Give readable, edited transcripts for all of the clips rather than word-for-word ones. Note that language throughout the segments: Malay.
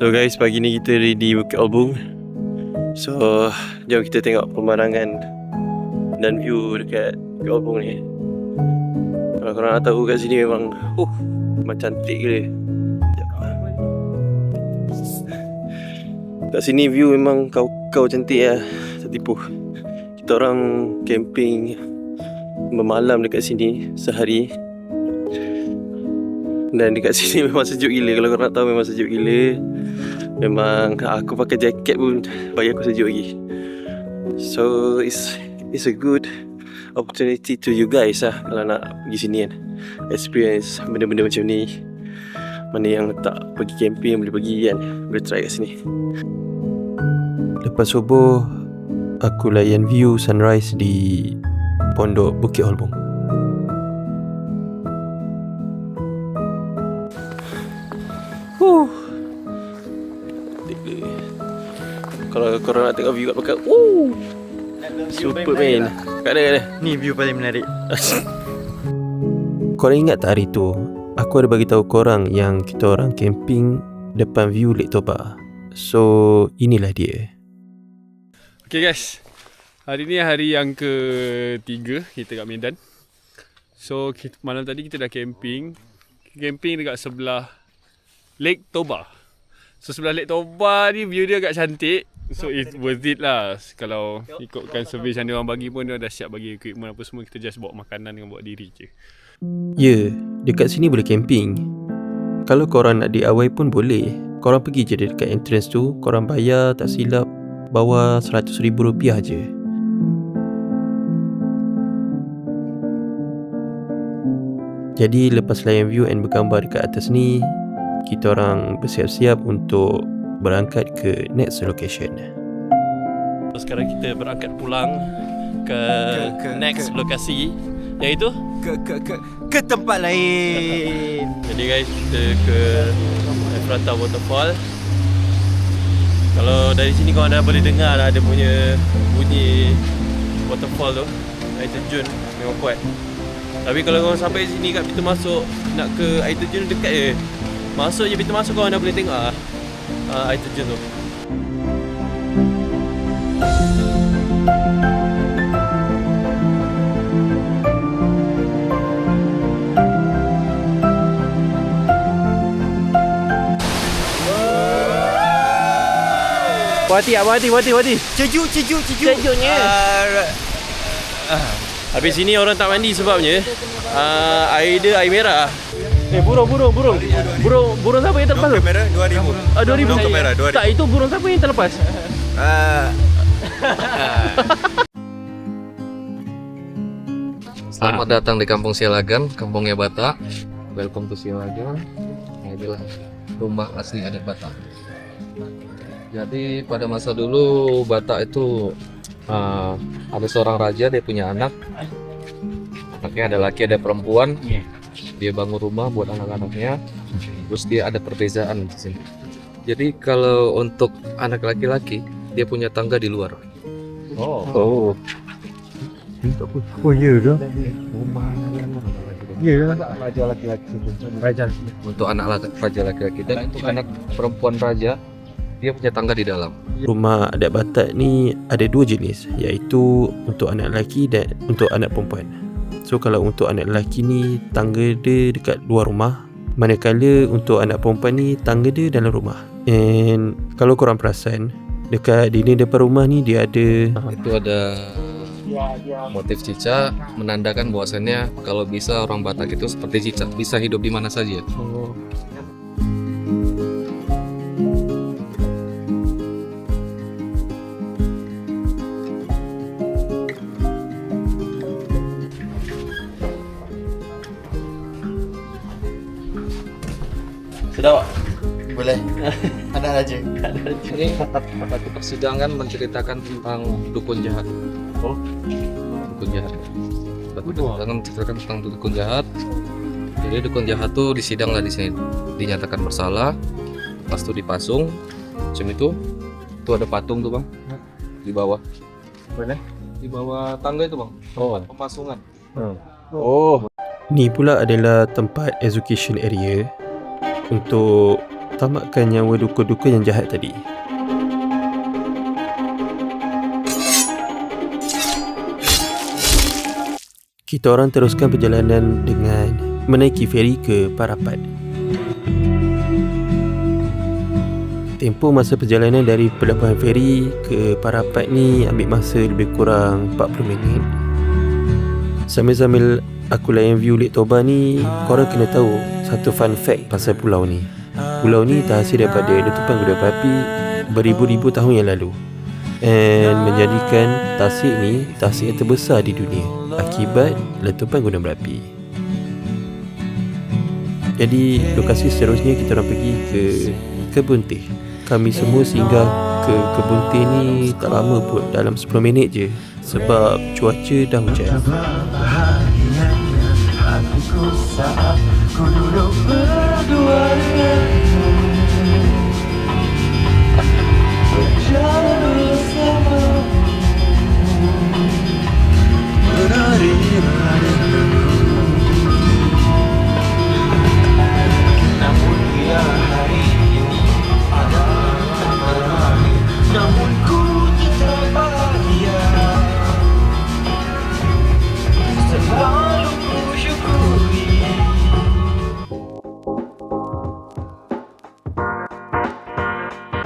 So guys, pagi ni kita di Bukit Albung. So jom kita tengok pemandangan dan view dekat Bukit Albung ni. Kalau korang nak tahu, kat sini memang memang cantik gila. Kat sini view memang kau cantik lah, tak tipu. Kita orang camping bermalam dekat sini sehari. Dan dekat sini memang sejuk gila. Kalau korang nak tahu, memang sejuk gila. Memang aku pakai jaket pun bagi aku sejuk lagi. So it's a good opportunity to you guys lah, kalau nak pergi sini kan, experience benda-benda macam ni. Mana yang tak pergi camping boleh pergi kan, boleh try kat sini. Lepas subuh, aku layan view sunrise di Pondok Bukit Albung. Kalau korang nak tengok view kat belakang, super man. Kat ada. Ni view paling menarik. Korang ingat tak hari tu aku ada bagi tahu korang yang kita orang camping depan view Lake Toba. So inilah dia. Okay guys, hari ni hari yang ke-3 kita kat Medan. So malam tadi kita dah camping dekat sebelah Lake Toba. So sebelah Lake Toba ni view dia agak cantik. So it's worth it lah. Kalau ikutkan servis yang dia orang bagi pun, dia dah siap bagi equipment apa semua. Kita just bawa makanan dengan bawa diri je. Ya, dekat sini boleh camping. Kalau korang nak DIY pun boleh. Korang pergi je dekat entrance tu, korang bayar tak silap bawah RM100,000 je. Jadi lepas layan view and bergambar dekat atas ni, kita orang bersiap-siap untuk berangkat ke next location. Sekarang kita berangkat pulang ke next lokasi, iaitu ke tempat lain. Jadi guys, kita ke Ephrata Waterfall. Kalau dari sini korang dah boleh dengar dah ada punya bunyi waterfall tu, air terjun memang kuat. Tapi kalau korang sampai sini kat pintu masuk, nak ke air terjun dekat je. Masuk je pintu masuk, korang dah boleh tengok air terjun tu. Hati. Sejuknya. Habis sini orang tak mandi sebabnya air dia air merah. Burung siapa yang terlepas tu? Kamera 2000. 2000. Burung kamera 2000. Tak, itu burung siapa yang terlepas? Selamat datang di Kampung Sialagan, kampungnya Batak. Welcome to Sialagan. Ini adalah rumah asli adat Batak. Jadi pada masa dulu Batak itu ada seorang raja, dia punya anak. Anaknya ada laki ada perempuan. Dia bangun rumah buat anak-anaknya. Terus dia ada perbezaan di sini. Jadi kalau untuk anak laki-laki, dia punya tangga di luar. Oh iya ke? Iya kan? Raja laki-laki. Untuk anak raja laki-laki, dan untuk anak perempuan raja, dia punya tangga di dalam. Rumah adat Batak ni ada dua jenis, iaitu untuk anak lelaki dan untuk anak perempuan. So kalau untuk anak lelaki ni, tangga dia dekat luar rumah, manakala untuk anak perempuan ni, tangga dia dalam rumah. And kalau korang perasan, dekat dinding depan rumah ni dia ada Itu ada motif cicak, menandakan bahwasannya kalau bisa orang Batak itu seperti cicak, bisa hidup di mana saja. sedap. Boleh. Anak raja. Ini satu persidangan menceritakan tentang dukun jahat. Dukun jahat. Persidangan menceritakan tentang dukun jahat. Jadi dukun jahat tuh disidang lah di sini, dinyatakan bersalah, pas tuh dipasung, macam itu. Tuh ada patung tuh bang, di bawah. Boleh. Di bawah tangga itu bang. Pemasungan. Ni pula adalah tempat execution area untuk tamatkan nyawa dukun-dukun yang jahat tadi. Kita orang teruskan perjalanan dengan menaiki feri ke Parapat. Tempoh masa perjalanan dari pelabuhan feri ke Parapat ni ambil masa lebih kurang 40 minit. Sambil-sambil aku layan view Lake Toba ni, korang kena tahu satu fun fact pasal pulau ni. Pulau ni terhasil daripada letupan gunung berapi beribu-ribu tahun yang lalu, and menjadikan tasik ni tasik yang terbesar di dunia akibat letupan gunung berapi. Jadi lokasi seterusnya kita orang pergi ke Kebun Teh. Kami semua singgah ke Kebun Teh ni tak lama pun, dalam 10 minit je, sebab cuaca dah hujan.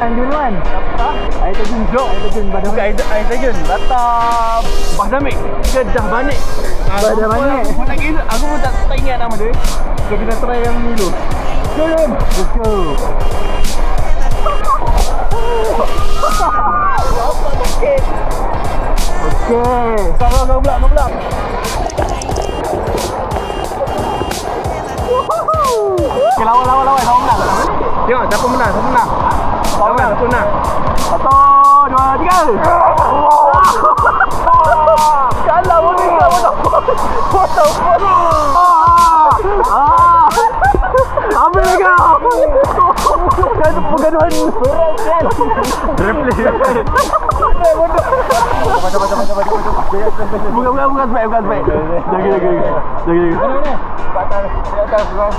Duluan. Air terjun jok. Air terjun Badam. Bukan air terjun. Batam. Badamik. Kedah Banik. Badamik. Aku pun tak ingat nama dia. So kita try yang ni dulu. Jom. Let's go. Okey. Kau pula. Okay, lawan. Tengok siapa menang. Kau menang. 1, 2, 3. Kalah bodoh. Ambil lagi. Jangan pergaduhan ni. Replay. Bukan sebab.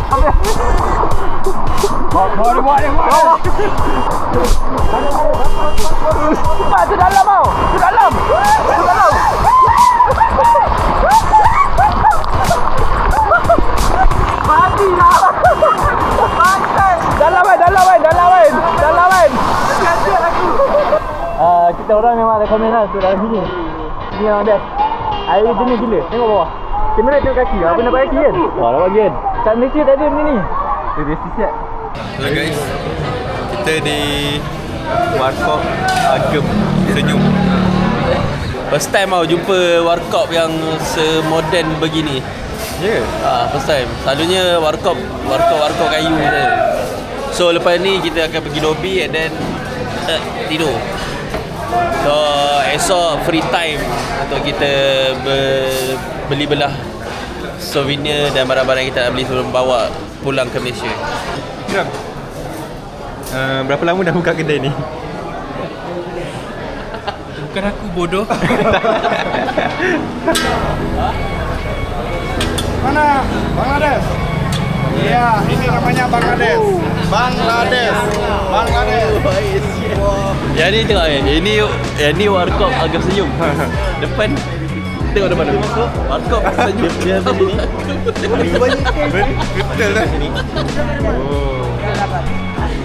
Jaga. Buat dia. Tu dalam tau. Tu dalam. Mati lah. Dalam. Kita orang memang recommend lah untuk dalam sini. Ini yang best. Air jenis gila. Tengok bawah. Kamera tengok kaki. Apa nampak kaki kan? Nampak kan? Kat Malaysia tak ada benda ni. Dia siap. Hello guys, kita di Warkop Agam Senyum. First time tau jumpa warkop yang semoden begini. Ya? First time. Selalunya warkop kayu je. So lepas ni kita akan pergi lobby and then tidur. So esok free time untuk kita beli belah souvenir dan barang-barang yang kita nak beli sebelum bawa pulang ke Malaysia. Berapa lama dah buka kedai ni? Bukan aku bodoh. Mana? Bangladesh. Ya, ini namanya Bangladesh. Yang ni tengok ini warkop Agam Senyum. Depan tengok depan tu. Warkop Senyum. Dia begini. Betul lah. Oh.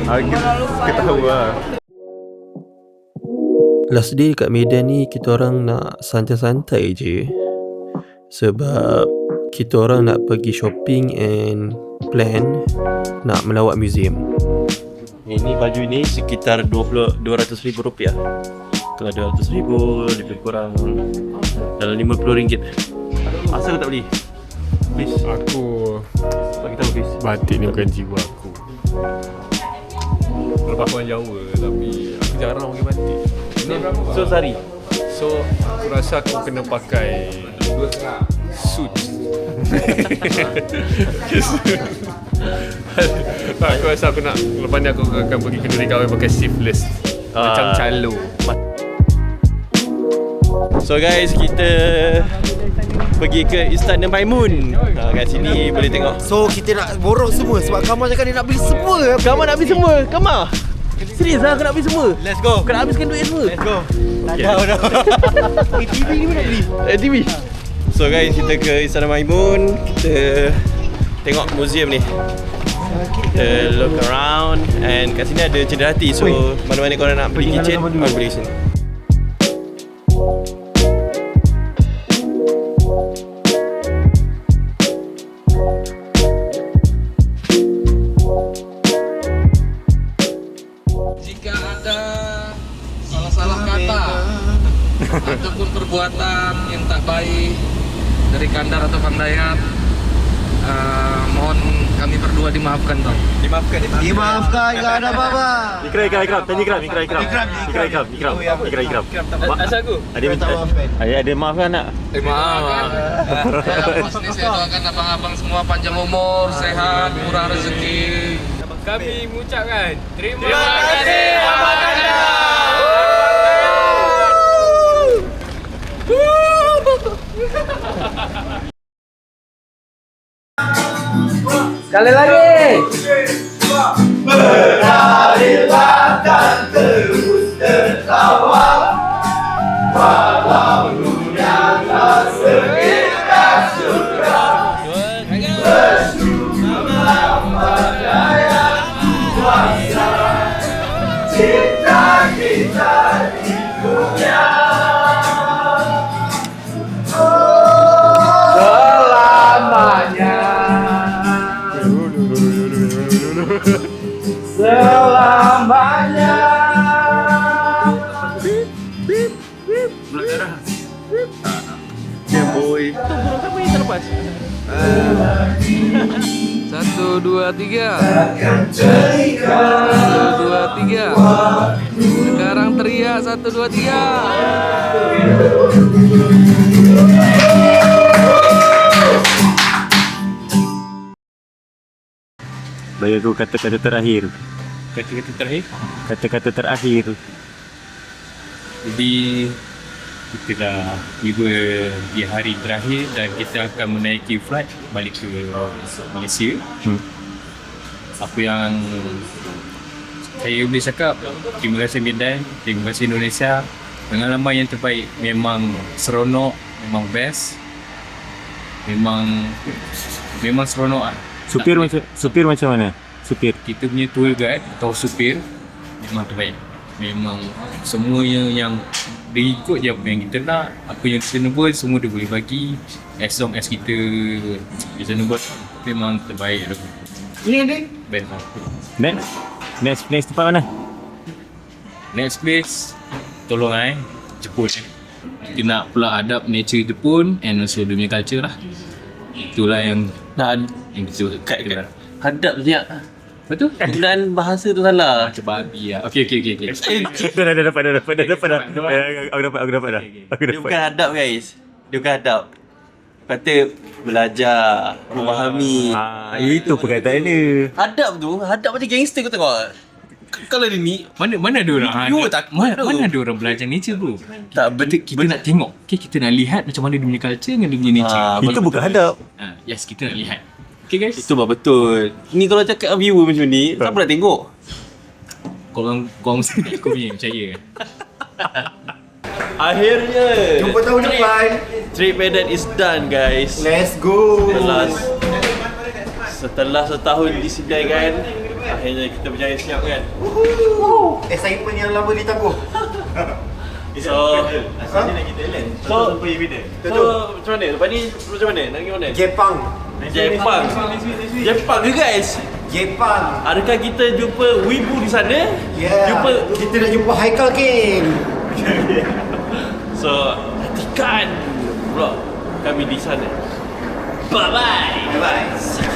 Agak ketahuan. Last day kat Medan ni kita orang nak santai-santai je. Sebab kita orang nak pergi shopping and plan nak melawat museum. Ini baju ni sekitar RM200,000. Kalau RM200,000 lebih kurang dalam RM50. Asal kau tak beli? Please. Aku Bagi tahu please. batik ni bukan jiwa aku. Lepas aku orang Jawa tapi aku jarang pakai batik. So sehari. So aku rasa aku kena pakai suit. Aku rasa aku nak, lepas ni aku akan pergi keduri kahwin pakai sleeveless. Macam calo. So guys, kita pergi ke Istana Maimun. Kat sini boleh tengok. So kita nak borong semua sebab Kamal cakap dia nak beli semua. Kamu nak beli semua? Kamu? Serius lah, aku nak beli semua. Let's go. Kau nak habiskan duit semua. Let's go. Tak ada. TV ni pun nak beli. TV. So guys, kita ke Istana Maimun. Kita tengok museum ni. Kita look around. And kat sini ada Cenderawati. So mana-mana korang nak beli kitchen, korang boleh ke sini. Jika ada salah-salah kata ataupun perbuatan yang tak baik dari Kandar atau Kang Dayat, mohon kami berdua dimaafkan, Bang. Dimaafkan, enggak ada apa-apa. Ikram. Tanya Ikram. Asal aku? Ada maaf kan nak? Maaf. Saya doakan abang-abang semua panjang umur, sehat, murah rezeki. Kami mengucapkan terima kasih Abang Kanda. Sekali lagi. Selamanya. Satu, dua, tiga. 1, 2, 3. Sekarang teriak 1, 2, 3. Bagi aku kata-kata terakhir. Kata-kata terakhir. Kata-kata terakhir. Jadi kita dah tiba di hari terakhir dan kita akan menaiki flight balik ke Malaysia. Apa yang saya boleh cakap, terima kasih Medan, terima kasih Indonesia. Pengalaman yang terbaik, memang seronok, memang best. Memang seronok lah. Supir macam mana? Supir. Kita punya tour guide atau supir memang terbaik. Memang semuanya yang dia ikut je apa yang kita nak, apa yang reasonable semua dia boleh bagi, as long as kita reasonable, memang terbaik tu. Ini ada. Best lah. Next tempat mana? Next place, tolong Jepun. Kita nak pula adab nature Jepun and also dunia culture lah. Itulah yang kita Kat hadap tu ya. betul? Penggunaan bahasa tu salah. Macam babi lah. Okay. Dah dapat. Aku dapat dah. Dia bukan hadap guys. Dia bukan hadap. Kata belajar, memahami. Itu perkataan dia. Hadap macam gangster kau tengok. Kalau dia ni Mana ada orang You takut mana tu. ada orang belajar nature bro. tak Kita nak tengok. Okay, kita nak lihat macam mana dia punya culture dengan dia punya nature. Itu bukan hadap. Yes, kita nak lihat. Okay guys. Itu bah betul. Ni kalau cakap viewer macam ni, siapa nak tengok? Korang sendiri aku punya percaya. Akhirnya Jumpa tahun depan. Trip Medan is done guys. Let's go. Setelah setahun disediakan, akhirnya kita berjaya siap kan. Excitement yang lama ditangguh. So macam mana? Lepas ni macam mana? Nak pergi mana? Jepang. Jepang ke guys? Jepang. Adakah kita jumpa Wibu di sana? Yeah. Kita nak jumpa Haikal King. So nantikan vlog kami di sana. Bye bye.